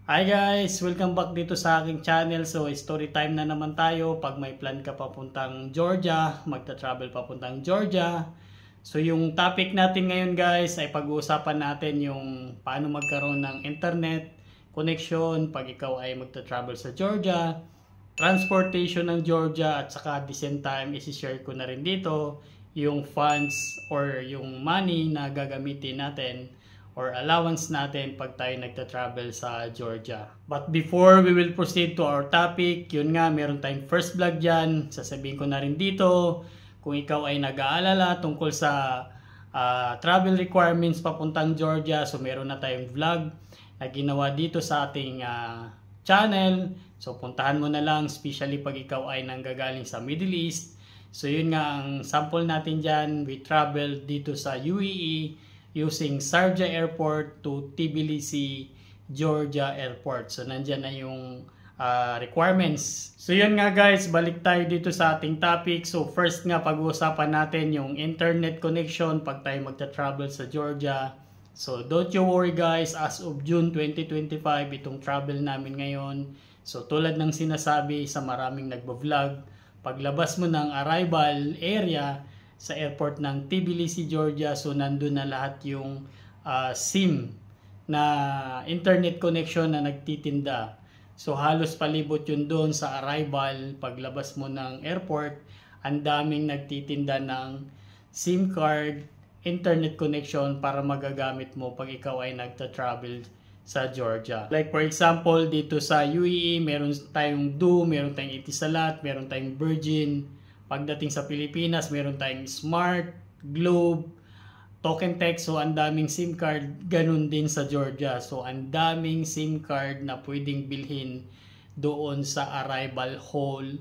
Hi guys! Welcome back dito sa aking channel. So, story time na naman tayo. Pag may plan ka papuntang Georgia, magta-travel papuntang Georgia. So, yung topic natin ngayon guys ay pag-uusapan natin yung paano magkaroon ng internet connection pag ikaw ay magta-travel sa Georgia, transportation ng Georgia, at saka at the same time isi-share ko na rin dito yung funds or yung money na gagamitin natin or allowance natin pag tayo nagta-travel sa Georgia. But before we will proceed to our topic, yun nga, meron tayong first vlog dyan. Sasabihin ko na rin dito, kung ikaw ay nag-aalala tungkol sa travel requirements papuntang Georgia, so meron na tayong vlog na ginawa dito sa ating channel. So puntahan mo na lang, especially pag ikaw ay nanggagaling sa Middle East. So yun nga, ang sample natin dyan, we travel dito sa UAE using Sharjah Airport to Tbilisi, Georgia Airport. So, nandyan na yung requirements. So, yun nga guys, balik tayo dito sa ating topic. So, first nga, pag-uusapan natin yung internet connection pag tayo magta-travel sa Georgia. So, don't you worry guys, as of June 2025, itong travel namin ngayon. So, tulad ng sinasabi sa maraming nagbo-vlog, paglabas mo ng arrival area sa airport ng Tbilisi, Georgia, so nandun na lahat yung SIM na internet connection na nagtitinda. So halos palibot yun doon sa arrival, paglabas mo ng airport, ang daming nagtitinda ng SIM card, internet connection para magagamit mo pag ikaw ay nagta-travel sa Georgia. Like for example, dito sa UAE, meron tayong Du, meron tayong Etisalat, meron tayong Virgin. Pagdating sa Pilipinas, meron tayong Smart, Globe, Token Tech. So, ang daming SIM card. Ganun din sa Georgia. So, ang daming SIM card na pwedeng bilhin doon sa arrival hall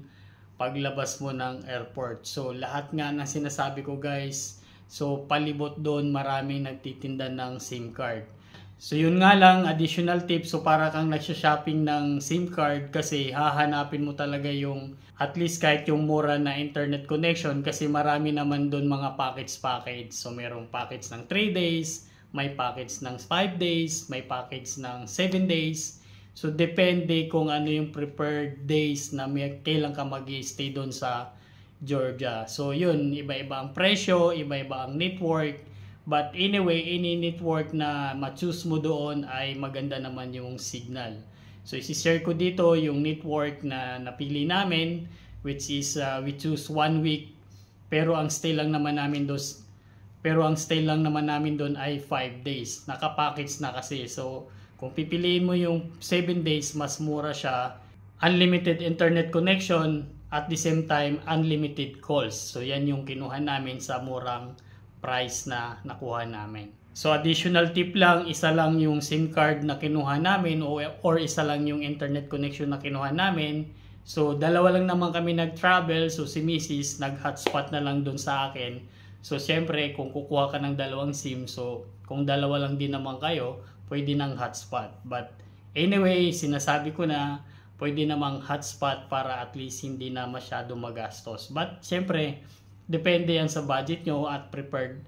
paglabas mo ng airport. So, lahat nga ng sinasabi ko guys. So, palibot doon maraming nagtitinda ng SIM card. So yun nga lang, additional tip, so para kang nagsha-shopping ng SIM card kasi hahanapin mo talaga yung at least kahit yung mura na internet connection kasi marami naman doon mga package. So merong package ng 3 days, may package ng 5 days, may package ng 7 days. So depende kung ano yung preferred days na kailan ka mag-stay doon sa Georgia. So yun, iba-iba ang presyo, iba-iba ang network. But anyway, any network na ma-choose mo doon ay maganda naman yung signal. So isi-share ko dito yung network na napili namin, which is we choose 1 week. Pero ang stay lang naman namin doon ay 5 days. Naka-package na kasi. So kung pipiliin mo yung 7 days, mas mura siya. Unlimited internet connection at the same time unlimited calls. So yan yung kinuha namin sa murang price na nakuha namin. So additional tip lang, isa lang yung SIM card na kinuha namin or isa lang yung internet connection na kinuha namin. So dalawa lang naman kami nag-travel, so si Mrs. nag-hotspot na lang doon sa akin. So syempre kung kukuha ka ng dalawang SIM, so kung dalawa lang din naman kayo, pwede ng hotspot. But anyway, sinasabi ko na pwede namang hotspot para at least hindi na masyado magastos. But syempre, depende yan sa budget nyo at prepared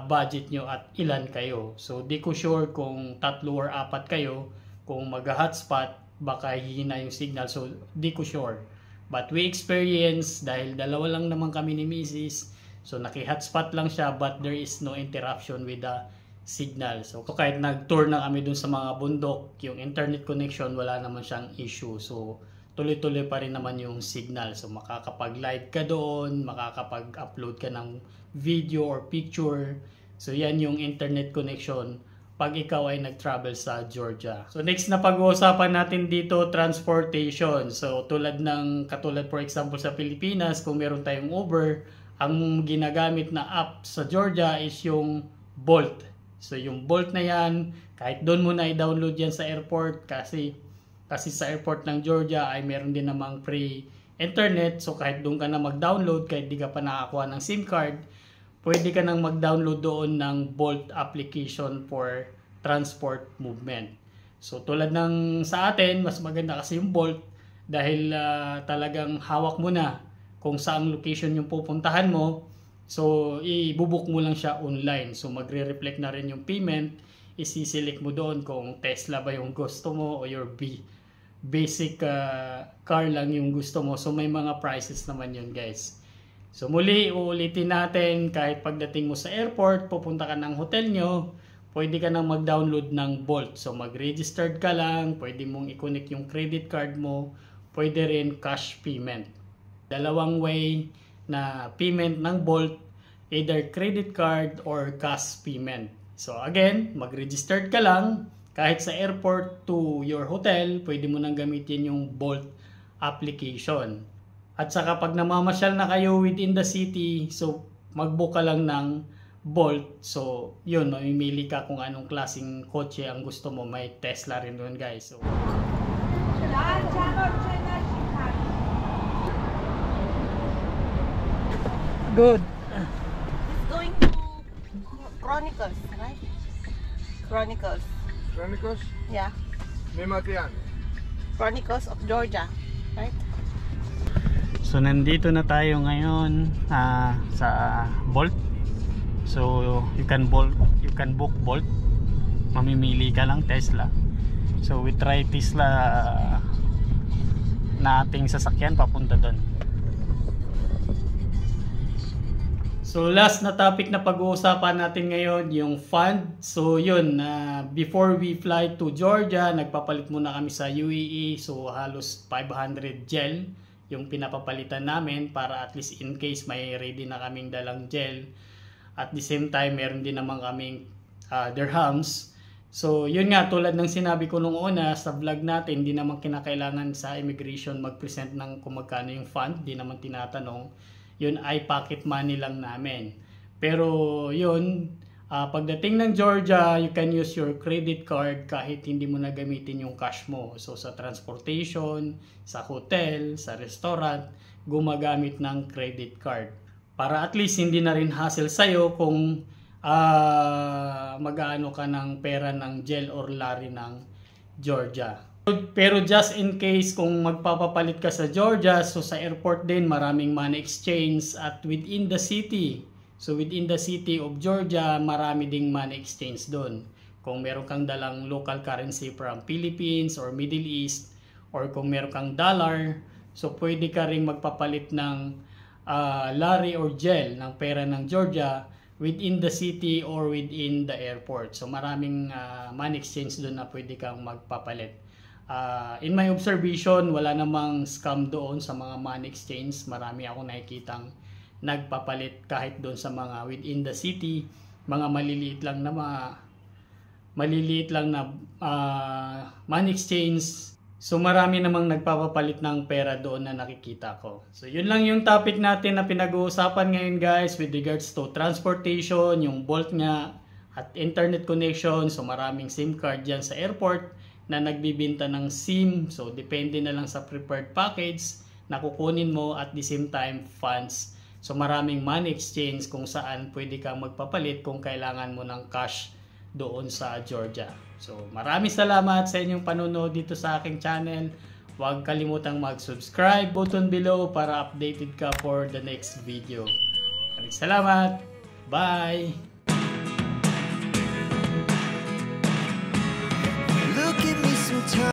budget nyo at ilan kayo. So di ko sure kung 3 or 4 kayo, kung mag-hotspot baka hihina yung signal. So di ko sure. But we experience dahil dalawa lang naman kami ni Mrs. So naki-hotspot lang siya but there is no interruption with the signal. So kahit nag-tour na kami dun sa mga bundok, yung internet connection wala naman siyang issue. So tuloy-tuloy pa rin naman yung signal. So makakapag-live ka doon, makakapag-upload ka ng video or picture. So yan yung internet connection pag ikaw ay nag-travel sa Georgia. So next na pag-uusapan natin dito, transportation. So katulad for example sa Pilipinas, kung meron tayong Uber, ang ginagamit na app sa Georgia is yung Bolt. So yung Bolt na yan, kahit doon mo na i-download yan sa airport kasi sa airport ng Georgia ay meron din namang free internet. So kahit doon ka na mag-download, kahit di ka pa nakakuha ng SIM card, pwede ka nang mag-download doon ng Bolt application for transport movement. So tulad ng sa atin, mas maganda kasi yung Bolt dahil talagang hawak mo na kung saan location yung pupuntahan mo. So ibubuk mo lang siya online. So magre-reflect na rin yung payment isisilik mo doon kung Tesla ba yung gusto mo o your basic car lang yung gusto mo. So may mga prices naman yun guys. So muli, uulitin natin, kahit pagdating mo sa airport, pupunta ka ng hotel nyo, pwede ka nang mag-download ng Bolt. So mag-registered ka lang, pwede mong i-connect yung credit card mo, pwede rin cash payment. Dalawang way na payment ng Bolt, either credit card or cash payment. So again, mag-registered ka lang, kahit sa airport to your hotel, pwede mo nang gamitin yung Bolt application. At saka pag namamasyal na kayo within the city, so mag-book ka lang ng Bolt. So yun, mamimili ka kung anong klaseng kotse ang gusto mo. May Tesla rin doon guys. So, good. It's going to Chronicles, right? Chronicles. Chronicles? Yeah. Mematian. Chronicles of Georgia, right? So nandito na tayo ngayon sa Bolt. So you can book Bolt. Mamimili ka lang Tesla. So we try Tesla na ating sasakyan papunta doon. So last na topic na pag-uusapan natin ngayon, yung fund. So yun, before we fly to Georgia, nagpapalit muna kami sa UAE. So halos 500 gel yung pinapapalitan namin para at least in case may ready na kaming dalang gel. At the same time, meron din naman kaming dirhams. So yun nga, tulad ng sinabi ko nung una sa vlog natin, hindi naman kinakailangan sa immigration mag-present ng kung magkano yung fund. Hindi naman tinatanong. Yun ay pocket money lang namin. Pero yun, pagdating ng Georgia, you can use your credit card kahit hindi mo na gamitin yung cash mo. So sa transportation, sa hotel, sa restaurant, gumagamit ng credit card. Para at least hindi na rin hassle sa'yo kung mag-aano ka ng pera ng gel or lari ng Georgia. Pero just in case kung magpapapalit ka sa Georgia, so sa airport din maraming money exchange at within the city. So within the city of Georgia, marami ding money exchange doon. Kung meron kang dalang local currency from Philippines or Middle East, or kung meron kang dollar, so pwede ka ring magpapalit ng lari or gel ng pera ng Georgia within the city or within the airport. So maraming money exchange doon na pwede kang magpapalit. In my observation, wala namang scam doon sa mga money exchange. Marami akong nakikitang nagpapalit kahit doon sa mga within the city, mga maliliit lang na money exchange. So marami namang nagpapapalit ng pera doon na nakikita ko. So yun lang yung topic natin na pinag-uusapan ngayon guys with regards to transportation, yung Bolt nga at internet connection. So maraming SIM card dyan sa airport na nagbibenta ng SIM. So depende na lang sa prepared package na kukunin mo at the same time funds. So maraming money exchange kung saan pwede kang magpapalit kung kailangan mo ng cash doon sa Georgia. So maraming salamat sa inyong panonood dito sa aking channel. Huwag kalimutang mag-subscribe button below para updated ka for the next video. Maraming salamat. Bye!